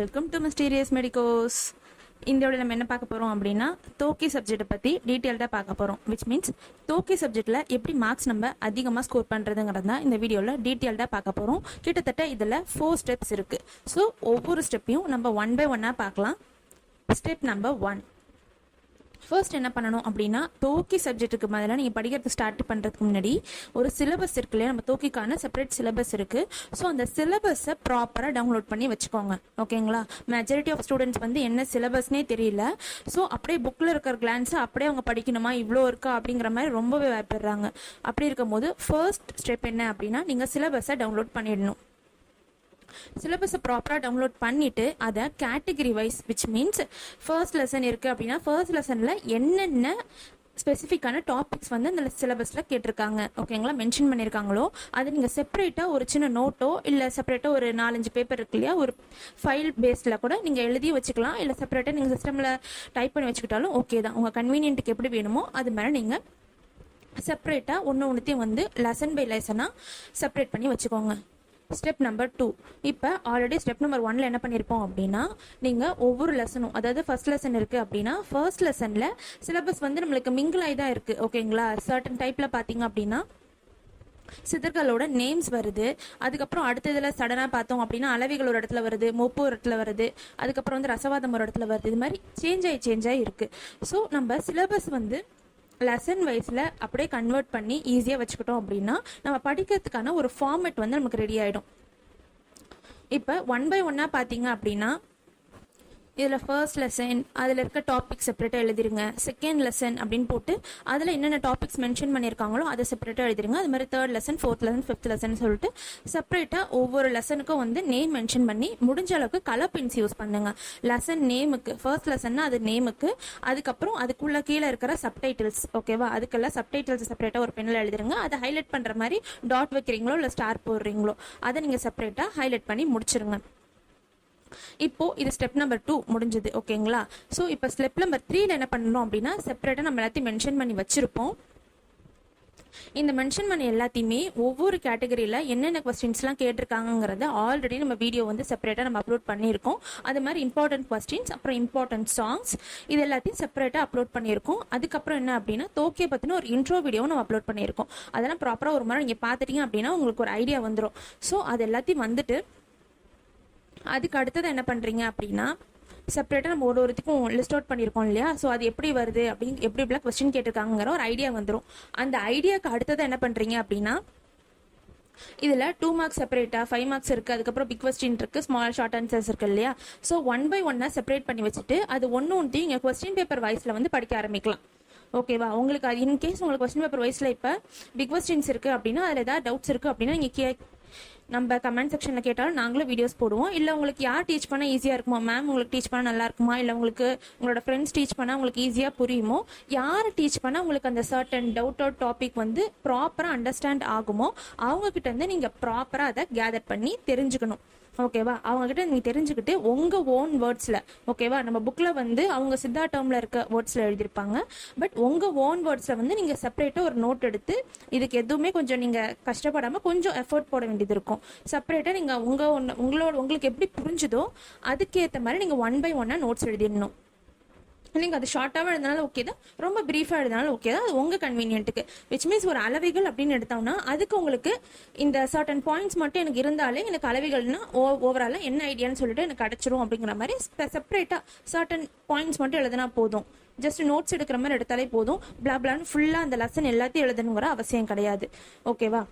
Welcome to mysterious medicos. இந்த வீடியோவில் நம்ம என்ன பார்க்க போகிறோம் அப்படின்னா தோக்கி சப்ஜெக்ட்டை பற்றி டீட்டெயில்டாக பார்க்க போகிறோம். விச் மீன்ஸ் தோக்கி சப்ஜெக்டில் எப்படி மார்க்ஸ் நம்ம அதிகமாக ஸ்கோர் பண்ணுறதுங்கிறது தான் இந்த வீடியோவில் டீட்டெயில்டாக பார்க்க போகிறோம். கிட்டத்தட்ட இதில் 4 ஸ்டெப்ஸ் இருக்குது. ஸோ ஒவ்வொரு ஸ்டெப்பையும் நம்ம 1 by 1 பார்க்கலாம். ஸ்டெப் நம்பர் 1, ஃபர்ஸ்ட் என்ன பண்ணணும் அப்படின்னா தோக்கி சப்ஜெக்ட்டுக்கு முதல்ல நீங்கள் படிக்கிறது ஸ்டார்ட் பண்ணுறதுக்கு முன்னாடி ஒரு சிலபஸ் இருக்கு இல்லையா, நம்ம தோக்கிக்கான செப்பரேட் சிலபஸ் இருக்குது. ஸோ அந்த சிலபஸை ப்ராப்பராக டவுன்லோட் பண்ணி வச்சுக்கோங்க. ஓகேங்களா? மெஜாரிட்டி ஆஃப் ஸ்டூடெண்ட்ஸ் வந்து என்ன சிலபஸ்னே தெரியல. ஸோ அப்படியே புக்கில் இருக்கிற கிளான்ஸை அப்படியே அவங்க படிக்கணுமா, இவ்வளோ இருக்கா அப்படிங்கிற மாதிரி ரொம்பவே பயப்படுறாங்க. அப்படி இருக்கும்போது ஃபர்ஸ்ட் ஸ்டெப் என்ன அப்படின்னா நீங்கள் சிலபஸை டவுன்லோட் பண்ணிடணும். சிலபஸை ப்ராப்பராக டவுன்லோட் பண்ணிவிட்டு அதை category wise, which means first lesson இருக்குது அப்படின்னா ஃபர்ஸ்ட் லெசனில் என்னென்ன ஸ்பெசிஃபிக்கான டாபிக்ஸ் வந்து அந்த சிலபஸில் கேட்டிருக்காங்க, ஓகேங்களா, மென்ஷன் பண்ணியிருக்காங்களோ அது நீங்கள் செப்பரேட்டாக ஒரு சின்ன நோட்டோ இல்லை செப்பரேட்டாக ஒரு 4-5 பேப்பர் இருக்கு இல்லையா, ஒரு ஃபைல் பேஸில் கூட நீங்கள் எழுதி வச்சுக்கலாம். இல்லை செப்பரேட்டாக நீங்கள் சிஸ்டமில் டைப் பண்ணி வச்சுக்கிட்டாலும் ஓகே தான். உங்கள் கன்வீனியன்ட்டுக்கு எப்படி வேணுமோ அது மேலே நீங்கள் செப்பரேட்டாக ஒன்றுத்தையும் வந்து லெசன் பை லெசனாக செப்பரேட் பண்ணி வச்சுக்கோங்க. ஸ்டெப் நம்பர் 2, இப்போ ஆல்ரெடி ஸ்டெப் நம்பர் 1ல் என்ன பண்ணியிருப்போம் அப்படின்னா நீங்கள் ஒவ்வொரு லெசனும், அதாவது ஃபர்ஸ்ட் லெசன் இருக்குது அப்படின்னா ஃபர்ஸ்ட் லெசனில் சிலபஸ் வந்து நம்மளுக்கு மிங்கிளாகி தான் இருக்குது. ஓகேங்களா? சர்டன் டைப்பில் பார்த்தீங்க அப்படின்னா சித்தர்களோட நேம்ஸ் வருது. அதுக்கப்புறம் அடுத்த இதில் சடனாக பார்த்தோம் அப்படின்னா அளவிகள் ஒரு இடத்துல வருது, மொப்பு ஒரு இடத்துல வருது, அதுக்கப்புறம் வந்து ரசவாதம் ஒரு இடத்துல வருது. இது மாதிரி சேஞ்ச் ஆகி இருக்குது. ஸோ நம்ம சிலபஸ் வந்து லெசன் வைஸில் அப்படியே கன்வெர்ட் பண்ணி ஈஸியாக வச்சுக்கிட்டோம் அப்படின்னா நம்ம படிக்கிறதுக்கான ஒரு ஃபார்மேட் வந்து நமக்கு ரெடி ஆகிடும். இப்போ 1 by 1 பார்த்தீங்க அப்படின்னா இதில் ஃபர்ஸ்ட் லெசன் அதில் இருக்க டாபிக் செப்பரேட்டாக எழுதிருங்க. செகண்ட் லெசன் அப்படின்னு போட்டு அதில் என்னென்ன டாபிக்ஸ் மென்ஷன் பண்ணியிருக்காங்களோ அதை செப்பரேட்டாக எழுதிருங்க. அது மாதிரி third lesson, fourth lesson, fifth lesson சொல்லிட்டு செப்பரேட்டாக ஒவ்வொரு லெசனுக்கும் வந்து நேம் மென்ஷன் பண்ணி முடிஞ்ச அளவுக்கு கலர் பென்ஸ் யூஸ் பண்ணுங்க. லெசன் நேமுக்கு, ஃபர்ஸ்ட் லெசன்னா அது நேமுக்கு, அதுக்கப்புறம் அதுக்குள்ள கீழே இருக்கிற சப்டைட்டில்ஸ், ஓகேவா, அதுக்கெல்லாம் சப்டைட்டில்ஸ் செப்பரேட்டாக ஒரு பெண்ணில் எழுதிருங்க. அதை ஹைலைட் பண்ணுற மாதிரி டாட் வைக்கிறீங்களோ இல்லை ஸ்டார் போடுறீங்களோ அதை நீங்கள் செப்பரேட்டாக ஹைலைட் பண்ணி முடிச்சிருங்க. இப்போ இது ஸ்டெப் நம்பர் 2 முடிஞ்சது. ஓகேங்களா? ஸோ இப்போ ஸ்டெப் நம்பர் 3ல என்ன பண்ணணும் அப்படின்னா செப்பரேட்டாக நம்ம எல்லாத்தையும் மென்ஷன் பண்ணி வச்சிருப்போம். இந்த மென்ஷன் பண்ணி எல்லாத்தையுமே ஒவ்வொரு கேட்டகரியில் என்னென்ன கொஸ்டின்ஸ்லாம் கேட்டிருக்காங்கிறத ஆல்ரெடி நம்ம வீடியோ வந்து செப்பரேட்டாக நம்ம அப்லோட் பண்ணியிருக்கோம். அது மாதிரி இம்பார்ட்டன்ட் கொஸ்டின்ஸ், அப்புறம் இம்பார்ட்டன்ட் சாங்ஸ், இது எல்லாத்தையும் செப்பரேட்டாக அப்லோட் பண்ணியிருக்கோம். அதுக்கப்புறம் என்ன அப்படின்னா தோக்கியை பற்றின ஒரு இன்ட்ரோ வீடியோ நம்ம அப்லோட் பண்ணியிருக்கோம். அதெல்லாம் ப்ராப்பராக ஒரு முறை நீங்கள் பார்த்துட்டீங்க அப்படின்னா உங்களுக்கு ஒரு ஐடியா வந்துடும். ஸோ அது எல்லாத்தையும் வந்துட்டு அதுக்கு அடுத்தது என்ன பண்ணுறீங்க அப்படின்னா செப்பரேட்டாக நம்ம ஒருத்துக்கும் லிஸ்ட் அவுட் பண்ணியிருக்கோம் இல்லையா, ஸோ அது எப்படி வருது அப்படின்னு எப்படி இப்படிலாம் கொஸ்டின் கேட்டிருக்காங்கிற ஒரு ஐடியா வந்துடும். அந்த ஐடியாவுக்கு அடுத்தது என்ன பண்ணுறீங்க அப்படின்னா இதில் 2 மார்க்ஸ் செப்பரேட்டாக 5 மார்க்ஸ் இருக்குது, அதுக்கப்புறம் பிக் கொஸ்டின் இருக்குது, ஸ்மால் ஷார்ட் ஆன்சர்ஸ் இருக்குது இல்லையா. ஸோ 1 by 1 செப்பரேட் பண்ணி வச்சுட்டு அது ஒன்றையும் இங்கே கொஸ்டின் பேப்பர் வைஸில் வந்து படிக்க ஆரம்பிக்கலாம். ஓகேவா? உங்களுக்கு அது இன்கேஸ் உங்களுக்கு கொஸ்டின் பேப்பர் வைஸில் இப்போ பிக் கொஸ்டின்ஸ் இருக்குது அப்படின்னா அதில் ஏதாவது டவுட்ஸ் இருக்குது அப்படின்னா நீங்கள் நம்ம கமெண்ட் செக்ஷனில் கேட்டாலும் நாங்களும் வீடியோஸ் போடுவோம். இல்லை உங்களுக்கு யார் டீச் பண்ணால் ஈஸியாக இருக்குமா, மேம் உங்களுக்கு டீச் பண்ணால் நல்லா இருக்குமா, இல்லை உங்களுக்கு உங்களோட ஃப்ரெண்ட்ஸ் டீச் பண்ணால் உங்களுக்கு ஈஸியாக புரியுமோ, யார் டீச் பண்ணால் உங்களுக்கு அந்த சர்டன் டவுட் டாபிக் வந்து ப்ராப்பராக அண்டர்ஸ்டாண்ட் ஆகுமோ அவங்கக்கிட்ட இருந்து நீங்கள் ப்ராப்பராக அதை கேதர் பண்ணி தெரிஞ்சுக்கணும். ஓகேவா? அவங்ககிட்ட நீங்கள் தெரிஞ்சுக்கிட்டு உங்கள் ஓன் வேர்ட்ஸில், ஓகேவா, நம்ம புக்கில் வந்து அவங்க சித்தா டேர்மில் இருக்க வேர்ட்ஸில் எழுதியிருப்பாங்க. பட் உங்கள் ஓன் வேர்ட்ஸில் வந்து நீங்கள் செப்பரேட்டாக ஒரு நோட் எடுத்து இதுக்கு எதுவுமே கொஞ்சம் நீங்கள் கஷ்டப்படாமல் கொஞ்சம் எஃபர்ட் போட வேண்டியது இருக்கும். செப்பரேட்டாக நீங்கள் உங்களுக்கு எப்படி புரிஞ்சுதோ அதுக்கேற்ற மாதிரி நீங்கள் 1 by 1 நோட்ஸ் எழுதிடணும். நீங்கள் அது ஷார்ட்டாக எழுதினாலும் ஓகே தான், ரொம்ப ப்ரீஃபாக எழுதினாலும் ஓகே தான், அது உங்கள் கன்வீனியன்ட்டுக்கு. விச் மீன்ஸ் ஒரு அளவிகள் அப்படின்னு எடுத்தோம்னா அதுக்கு உங்களுக்கு இந்த சர்டன் பாயிண்ட்ஸ் மட்டும் எனக்கு இருந்தாலே எனக்கு அளவிகள்னா ஓவராலாக என்ன ஐடியான்னு சொல்லிட்டு எனக்கு கிடச்சிரும் அப்படிங்கிற மாதிரி செப்பரேட்டாக சர்டன் பாயிண்ட்ஸ் மட்டும் எழுதினா போதும். ஜஸ்ட் நோட்ஸ் எடுக்கிற மாதிரி எடுத்தாலே போதும். பிளான்னு ஃபுல்லாக அந்த லெசன் எல்லாத்தையும் எழுதணுங்கிற அவசியம் கிடையாது. ஓகேவா?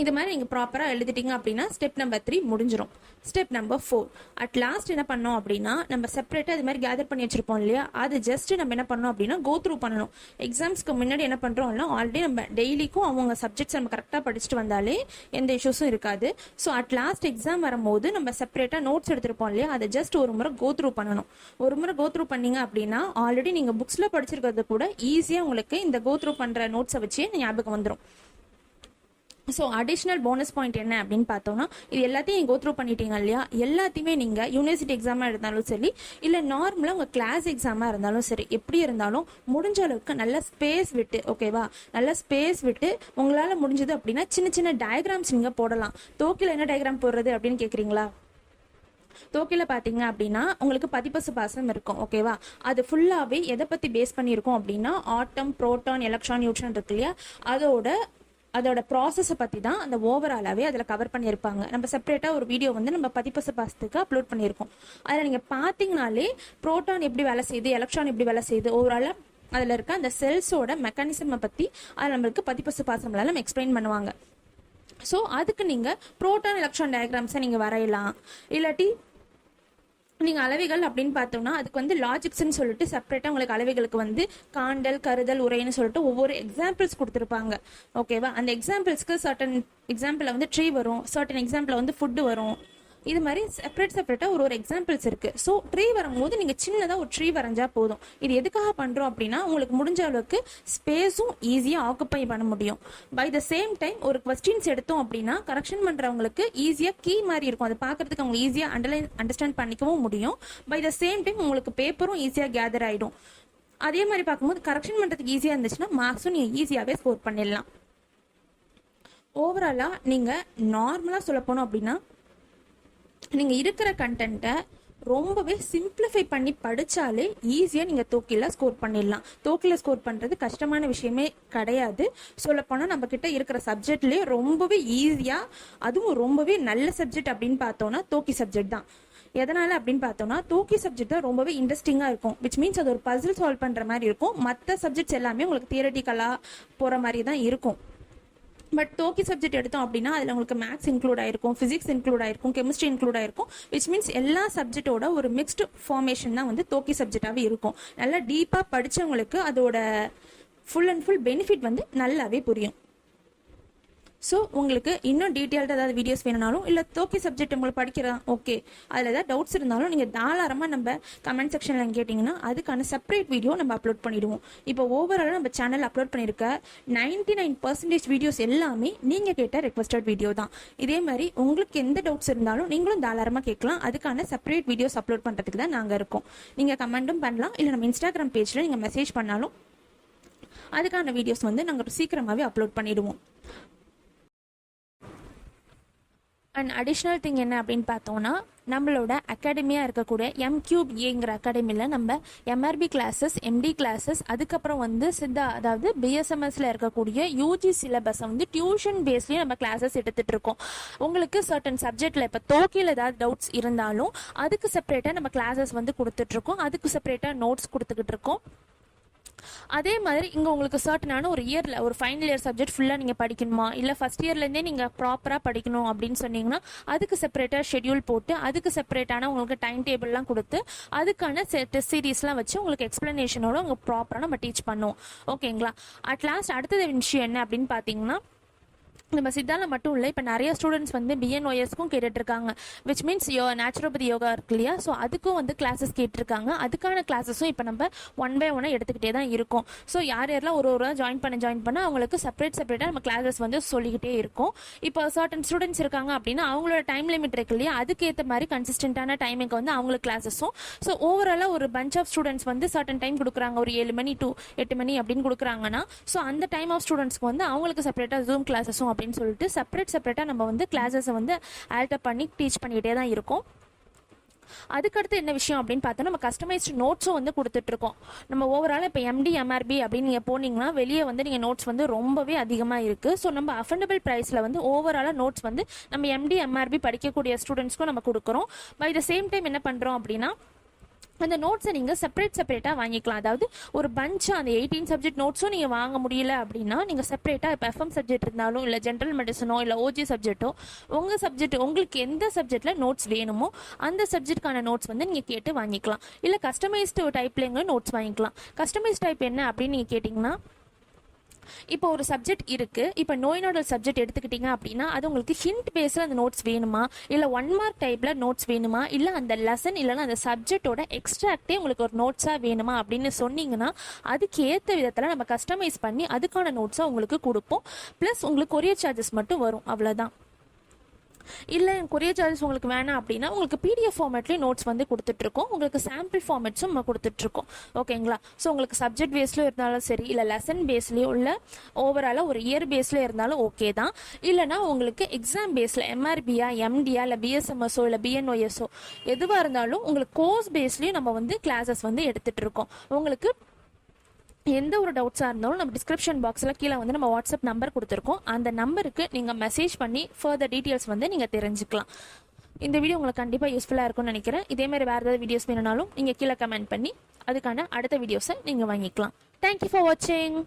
இது மாதிரி நீங்கள் ப்ராப்பராக எழுதிட்டீங்க அப்படின்னா ஸ்டெப் நம்பர் 3 முடிஞ்சிடும். ஸ்டெப் நம்பர் 4 அட் லாஸ்ட் என்ன பண்ணோம் அப்படின்னா நம்ம செப்பரேட்டாக இது மாதிரி கேதர் பண்ணி வச்சிருப்போம் இல்லையா, அது ஜஸ்ட் நம்ம என்ன பண்ணோம் அப்படின்னா கோ த்ரூ பண்ணணும். எக்ஸாம்ஸ்க்கு முன்னாடி என்ன பண்ணுறோம்னா ஆல்ரெடி நம்ம டெய்லிக்கும் அவங்க சப்ஜெக்ட்ஸ் நம்ம கரெக்டாக படிச்சுட்டு வந்தாலே எந்த இஷ்யூஸும் இருக்காது. ஸோ அட் லாஸ்ட் எக்ஸாம் வரும்போது நம்ம செப்பரேட்டாக நோட்ஸ் எடுத்திருப்போம் இல்லையா, அதை ஜஸ்ட் ஒரு முறை கோ த்ரூ பண்ணணும். ஒரு முறை கோ த்ரூ பண்ணீங்க அப்படின்னா ஆல்ரெடி நீங்கள் புக்ஸில் படிச்சிருக்கிறது கூட ஈஸியாக உங்களுக்கு இந்த கோ த்ரூ பண்ணுற நோட்ஸை வச்சே ஞாபகம் வந்துடும். ஸோ அடிஷ்னல் போனஸ் பாயிண்ட் என்ன அப்படின்னு பார்த்தோம்னா இது எல்லாத்தையும் கோ த்ரூ பண்ணிட்டீங்க இல்லையா, எல்லாத்தையுமே நீங்கள் யூனிவர்சிட்டி எக்ஸாமாக இருந்தாலும் சரி இல்லை நார்மலாக உங்கள் கிளாஸ் எக்ஸாமாக இருந்தாலும் சரி, எப்படி இருந்தாலும் முடிஞ்ச அளவுக்கு நல்ல ஸ்பேஸ் விட்டு, ஓகேவா, நல்ல ஸ்பேஸ் விட்டு உங்களால் முடிஞ்சது அப்படின்னா சின்ன சின்ன டயக்ராம்ஸ் நீங்கள் போடலாம். தோக்கில் என்ன டயக்ராம் போடுறது அப்படின்னு கேட்குறீங்களா? தோக்கில பார்த்தீங்க அப்படின்னா உங்களுக்கு பதிப்பசு பாசம் இருக்கும். ஓகேவா? அது ஃபுல்லாகவே எதை பற்றி பேஸ் பண்ணியிருக்கோம் அப்படின்னா ஆட்டம், புரோட்டான், எலக்ட்ரான், நியூட்ரான் இருக்கு இல்லையா, அதோட ப்ராசஸை பற்றி தான் அந்த ஓவராலாகவே அதில் கவர் பண்ணியிருப்பாங்க. நம்ம செப்பரேட்டாக ஒரு வீடியோ வந்து நம்ம பதிப்பசு பாசத்துக்கு அப்லோட் பண்ணியிருக்கோம். அதில் நீங்கள் பார்த்தீங்கனாலே புரோட்டான் எப்படி வேலை செய்யுது, எலக்ட்ரான் எப்படி வேலை செய்யுது, ஓவராலாக அதில் இருக்க அந்த செல்ஸோட மெக்கானிசமை பற்றி அதில் நம்மளுக்கு பதிப்பசு பாசம்லாம் நம்ம எக்ஸ்பிளைன் பண்ணுவாங்க. ஸோ அதுக்கு நீங்கள் புரோட்டான் எலக்ட்ரான் டயக்ராம்ஸை நீங்கள் வரையலாம். இல்லாட்டி நீங்கள் அளவைகள் அப்படின்னு பார்த்தோம்னா அதுக்கு வந்து லாஜிக்ஸ்ன்னு சொல்லிட்டு செப்பரேட்டாக உங்களுக்கு அளவைகளுக்கு வந்து காண்டல், கருதல், உரைன்னு சொல்லிட்டு ஒவ்வொரு எக்ஸாம்பிள்ஸ் கொடுத்துருப்பாங்க. ஓகேவா? அந்த எக்ஸாம்பிள்ஸ்க்கு சர்டன் எக்ஸாம்பிளில் வந்து ட்ரீ வரும், சர்டன் எக்ஸாம்பிளில் வந்து ஃபுட்டு வரும். இது மாதிரி செப்பரேட்டாக ஒரு எக்ஸாம்பிள்ஸ் இருக்குது. ஸோ ட்ரீ வரும்போது நீங்கள் சின்னதாக ஒரு ட்ரீ வரைஞ்சா போதும். இது எதுக்காக பண்ணுறோம் அப்படின்னா உங்களுக்கு முடிஞ்ச அளவுக்கு ஸ்பேஸும் ஈஸியாக ஆக்குப்பை பண்ண முடியும். பை த சேம் டைம் ஒரு கொஸ்டின்ஸ் எடுத்தோம் அப்படின்னா கரெக்ஷன் பண்ணுறவங்களுக்கு ஈஸியாக கீ மாதிரி இருக்கும். அதை பார்க்கறதுக்கு அவங்க ஈஸியாக அண்டர்ஸ்டாண்ட் பண்ணிக்கவும் முடியும். பை த சேம் டைம் உங்களுக்கு பேப்பரும் ஈஸியாக கேதர் ஆகிடும். அதே மாதிரி பார்க்கும்போது கரெக்ஷன் பண்ணுறதுக்கு ஈஸியாக இருந்துச்சுன்னா மார்க்ஸும் நீங்கள் ஈஸியாகவே ஸ்கோர் பண்ணிடலாம். ஓவராலாக நீங்கள் நார்மலாக சொல்ல போனோம் அப்படின்னா நீங்கள் இருக்கிற கண்டென்ட்டை ரொம்பவே சிம்பிளிஃபை பண்ணி படித்தாலே ஈஸியாக நீங்கள் தோக்கில ஸ்கோர் பண்ணிடலாம். தோக்கில ஸ்கோர் பண்ணுறது கஷ்டமான விஷயமே கிடையாது. சொல்லப்போனால் நம்மக்கிட்ட இருக்கிற சப்ஜெக்ட்லேயே ரொம்பவே ஈஸியாக, அதுவும் ரொம்பவே நல்ல சப்ஜெக்ட் அப்படின்னு பார்த்தோன்னா தோக்கி சப்ஜெக்ட் தான். எதனால் அப்படின்னு பார்த்தோம்னா தோக்கி சப்ஜெக்ட் தான் ரொம்பவே இன்ட்ரெஸ்டிங்காக இருக்கும். விச் மீன்ஸ் அது ஒரு பசில் சால்வ் பண்ணுற மாதிரி இருக்கும். மற்ற சப்ஜெக்ட்ஸ் எல்லாமே உங்களுக்கு தியரட்டிக்கலாக போகிற மாதிரி தான் இருக்கும். பட் தோக்கி சப்ஜெக்ட் எடுத்தோம் அப்படின்னா அதில் உங்களுக்கு மேத்ஸ் இன்க்ளூட் ஆயிருக்கும், ஃபிசிக்ஸ் இன்க்ளூட் ஆயிருக்கும், கெமிஸ்ட்ரி இன்க்ளூட் ஆயிருக்கும். விச் மீன்ஸ் எல்லா சப்ஜெக்டோட ஒரு மிக்ஸ்டு ஃபார்மேஷன் தான் வந்து தோக்கி சப்ஜெக்டாகவே இருக்கும். நல்லா டீப்பாக படித்தவங்களுக்கு அதோட ஃபுல் அண்ட் ஃபுல் பெனிஃபிட் வந்து நல்லாவே புரியும். ஸோ உங்களுக்கு இன்னும் டீட்டெயில்டாக ஏதாவது வீடியோஸ் வேணுனாலும் இல்லை தோக்கி சப்ஜெக்ட் உங்களுக்கு படிக்கிறதா ஓகே அதில் ஏதாவது டவுட்ஸ் இருந்தாலும் நீங்கள் தாராளமாக நம்ம கமெண்ட் செக்ஷனில் கேட்டிங்கன்னா அதுக்கான செப்பரேட் வீடியோ நம்ம அப்லோட் பண்ணிவிடுவோம். இப்போ ஓவராலாக நம்ம சேனல் அப்லோட் பண்ணியிருக்க 99% வீடியோஸ் எல்லாமே நீங்கள் கேட்ட ரெக்வஸ்டட் வீடியோ தான். இதே மாதிரி உங்களுக்கு எந்த டவுட்ஸ் இருந்தாலும் நீங்களும் தாராளமாக கேட்கலாம். அதுக்கான செப்பரேட் வீடியோஸ் அப்லோட் பண்ணுறதுக்கு தான் நாங்கள் இருக்கோம். நீங்கள் கமெண்ட்டும் பண்ணலாம், இல்லை நம்ம இன்ஸ்டாகிராம் பேஜில் நீங்கள் மெசேஜ் பண்ணாலும் அதுக்கான வீடியோஸ் வந்து நாங்கள் சீக்கிரமாகவே அப்லோட் பண்ணிவிடுவோம். அண்ட் அடிஷ்னல் திங் என்ன அப்படின்னு பார்த்தோன்னா நம்மளோட அகாடமியாக இருக்கக்கூடிய MQBAங்கிற அகாடமியில் நம்ம MRB கிளாஸஸ், MD கிளாஸஸ், அதுக்கப்புறம் வந்து சித்தா அதாவது BSMSல இருக்கக்கூடிய UG சிலபஸை வந்து டியூஷன் பேஸ்லேயே நம்ம கிளாஸஸ் எடுத்துகிட்டு இருக்கோம். உங்களுக்கு சர்டன் சப்ஜெக்டில் இப்போ தோக்கியில் ஏதாவது டவுட்ஸ் இருந்தாலும் அதுக்கு செப்பரேட்டாக நம்ம கிளாஸஸ் வந்து கொடுத்துட்ருக்கோம். அதுக்கு செப்பரேட்டாக நோட்ஸ் கொடுத்துக்கிட்டு இருக்கோம். அதே மாதிரி இங்கே உங்களுக்கு சர்டனான ஒரு இயரில் ஒரு ஃபைனல் இயர் சப்ஜெக்ட் ஃபுல்லாக நீங்கள் படிக்கணுமா, இல்லை ஃபஸ்ட் இயர்லேருந்தே நீங்கள் ப்ராப்பராக படிக்கணும் அப்படின்னு சொன்னீங்கன்னா அதுக்கு செப்பரேட்டாக ஷெட்யூல் போட்டு அதுக்கு செப்பரேட்டான உங்களுக்கு டைம் டேபிள்லாம் கொடுத்து அதுக்கான டெஸ்ட் சீரீஸ்லாம் வச்சு உங்களுக்கு எக்ஸ்ப்ளனேஷனோட உங்களுக்கு ப்ராப்பராக நம்ம டீச் பண்ணுவோம். ஓகேங்களா? அட் லாஸ்ட் அடுத்தது விஷயம் என்ன அப்படின்னு பார்த்தீங்கன்னா நம்ம சித்தாவில் மட்டும் இல்லை, இப்போ நிறைய ஸ்டூடெண்ட்ஸ் வந்து BNOSக்கும் கேட்டுட்ருக்காங்க. விச் மீன்ஸ் நேச்சுரோபதி யோகா இருக்கு இல்லையா, ஸோ அதுக்கும் வந்து கிளாஸஸ் கேட்டிருக்காங்க. அதுக்கான கிளாஸஸும் இப்போ நம்ம 1 by 1 எடுத்துக்கிட்டே தான் இருக்கோம். ஸோ யாரெல்லாம் ஒரு ஜாயின் பண்ண அவங்களுக்கு செப்பரேட்டாக நம்ம கிளாஸஸ் வந்து சொல்லிக்கிட்டே இருக்கும். இப்போ சர்டன் ஸ்டூடெண்ட்ஸ் இருக்காங்க அப்படின்னா அவங்களோட டைம் லிமிட் இருக்கு இல்லையா, அதுக்கேற்ற மாதிரி கன்சிஸ்டன்டான டைமுக்கு வந்து அவங்களுக்கு கிளாஸஸும். ஸோ ஓவராலாக ஒரு பஞ்ச் ஆஃப் ஸ்டூடெண்ட்ஸ் வந்து சர்டன் டைம் கொடுக்குறாங்க, ஒரு 7 மணி to 8 மணி அப்படின்னு கொடுக்குறாங்கன்னா ஸோ அந்த டைம் ஆஃப் ஸ்டூடெண்ட்ஸ்க்கு வந்து அவங்களுக்கு செப்பரேட்டாக ஜூம் கிளாஸஸும் அப்படின்னு சொல்லிட்டு செப்பரேட்டாக நம்ம வந்து கிளாஸஸை வந்து ஆல்டர் பண்ணி டீச் பண்ணிக்கிட்டே தான் இருக்கோம். அதுக்கடுத்து என்ன விஷயம் அப்படின்னு பார்த்தா நம்ம கஸ்டமைஸ்டு நோட்ஸும் வந்து கொடுத்துட்ருக்கோம். நம்ம ஓவரால் இப்போ MD MRB அப்படின்னு நீங்கள் போனீங்கன்னா வெளியே வந்து நீங்கள் நோட்ஸ் வந்து ரொம்பவே அதிகமாக இருக்குது. ஸோ நம்ம அஃபோர்டபுள் ப்ரைஸில் வந்து ஓவராலாக நோட்ஸ் வந்து நம்ம MD MRB படிக்கக்கூடிய ஸ்டூடெண்ட்ஸ்க்கும் நம்ம கொடுக்குறோம். பை த சேம் டைம் என்ன பண்ணுறோம் அப்படின்னா அந்த நோட்ஸை நீங்கள் செப்பரேட்டாக வாங்கிக்கலாம். அதாவது ஒரு பஞ்சாக அந்த 18 சப்ஜெக்ட் நோட்ஸும் நீங்கள் வாங்க முடியல அப்படின்னா நீங்கள் செப்பரேட்டாக இப்போ FM சப்ஜெக்ட் இருந்தாலும் இல்லை ஜென்ரல் மெடிசனோ இல்லை OG சப்ஜெக்ட்டோ உங்கள் சப்ஜெக்ட் உங்களுக்கு எந்த சப்ஜெக்டில் நோட்ஸ் வேணுமோ அந்த சப்ஜெக்ட்கான நோட்ஸ் வந்து நீங்கள் கேட்டு வாங்கிக்கலாம். இல்லை கஸ்டமைஸ்டு டைப்லேயும் நோட்ஸ் வாங்கிக்கலாம். கஸ்டமைஸ் டைப் என்ன அப்படின்னு நீங்கள் கேட்டிங்கன்னா இப்போ ஒரு சப்ஜெக்ட் இருக்குது, இப்போ நோய் நொடல் சப்ஜெக்ட் எடுத்துக்கிட்டிங்க அப்படின்னா அது உங்களுக்கு ஹிண்ட் பேஸில் அந்த நோட்ஸ் வேணுமா, இல்லை 1 மார்க் டைப்பில் நோட்ஸ் வேணுமா, இல்லை அந்த லெசன் இல்லைன்னா அந்த சப்ஜெக்டோட எக்ஸ்ட்ராக்டே உங்களுக்கு ஒரு நோட்ஸாக வேணுமா அப்படின்னு சொன்னீங்கன்னா அதுக்கு ஏற்ற விதத்தில் நம்ம கஸ்டமைஸ் பண்ணி அதுக்கான நோட்ஸாக உங்களுக்கு கொடுப்போம். ப்ளஸ் உங்களுக்கு கொரியர் சார்ஜஸ் மட்டும் வரும், அவ்வளோதான். இல்லை கொரியர் சார்ஜஸ் உங்களுக்கு வேணாம் அப்படின்னா உங்களுக்கு பிடிஎஃப் ஃபார்மேட்லேயே நோட்ஸ் வந்து கொடுத்துட்ருக்கோம், உங்களுக்கு சாம்பிள் ஃபார்மேட்ஸும் நம்ம கொடுத்துட்ருக்கோம். ஓகேங்களா? ஸோ உங்களுக்கு சப்ஜெக்ட் பேஸ்லையும் இருந்தாலும் சரி, இல்லை லெசன் பேஸ்லேயும் உள்ள ஓவராலாக ஒரு இயர் பேஸில் இருந்தாலும் ஓகே தான். இல்லைனா உங்களுக்கு எக்ஸாம் பேஸில் எம்ஆர்பியா, எம்டியா, இல்லை பிஎஸ்எம்எஸ்ஓ, இல்லை பிஎன்ஒஎஸ்ஓ எதுவாக இருந்தாலும் உங்களுக்கு கோர்ஸ் பேஸ்லேயும் நம்ம வந்து கிளாஸஸ் வந்து எடுத்துகிட்டு இருக்கோம். உங்களுக்கு எந்த ஒரு டவுட்ஸாக இருந்தாலும் நம்ம டிஸ்கிரிப்ஷன் பாக்ஸில் கீழே வந்து நம்ம வாட்ஸ்அப் நம்பர் கொடுத்துருக்கோம். அந்த நம்பருக்கு நீங்கள் மெசேஜ் பண்ணி ஃபர்தர் டீட்டெயில்ஸ் வந்து நீங்கள் தெரிஞ்சுக்கலாம். இந்த வீடியோ உங்களுக்கு கண்டிப்பாக யூஸ்ஃபுல்லாக இருக்கும்னு நினைக்கிறேன். இதேமாதிரி வேறு ஏதாவது வீடியோஸ் வேணுனாலும் நீங்கள் கீழே கமெண்ட் பண்ணி அதுக்கான அடுத்த வீடியோஸை நீங்கள் வாங்கிக்கலாம். தேங்க்யூ ஃபார் வாட்சிங்.